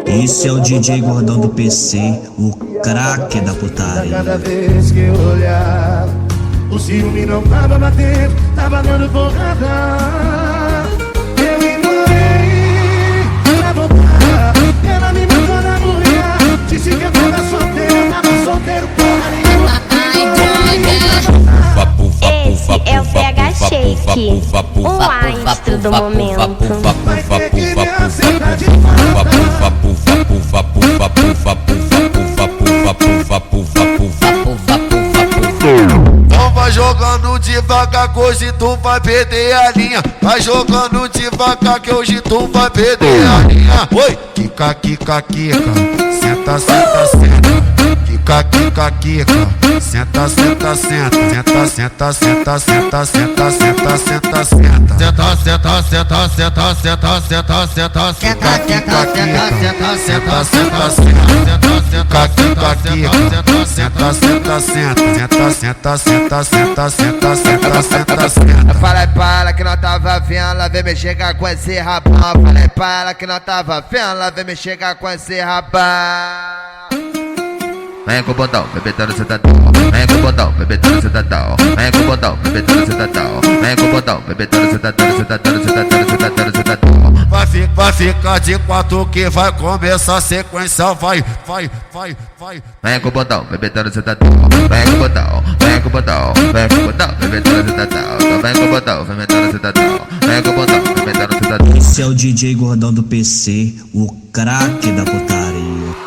Esse é o DJ Gordão do PC, o craque da putaria. Cada vez que eu olhar, o ciúme não tava batendo, tava dando porrada. Eu ignorei, pra voltar, ela me mandou na mulher. Disse que eu tava solteiro, porra. Esse é o PH Shake, o astro do momento. Vai ter que me aceitar de Então vai jogando devagar que hoje tu vai perder a linha. Vai jogando devagar que hoje tu vai perder a linha. Oi, quica, quica, quica, senta, senta, senta. Quica, quica, quica, senta, senta, senta. Senta, senta, senta, senta, senta, senta, senta, senta. Senta, senta, senta, senta, senta, senta, senta. Quica, quica, quica, senta, senta, senta. Quica, quica, quica, senta, senta, senta. Senta, senta, senta, senta, senta, senta, senta. Falei pra ela que não tava vendo, ela vem me chegar com esse rabão. Falei pra ela que não tava vendo, ela vem me chegar com esse rabão. Vem com o botão, bebetando cidadão. Vem com o botão, bebetando cidadão. Vem com o botão, bebetando cidadão. Vem com o botão, bebetando cidadão, cidadão, cidadão, cidadão, cidadão. Vai ficar de quatro que vai começar a sequência. Vai. Vem com o botão, bebetando cidadão. Vem com o botão, vem com o botão, vem com o botão, bebetando cidadão. Vem com o botão, bebetando cidadão. Vem com o botão, bebetando cidadão. Esse é o DJ Gordão do PC, o craque da putaria.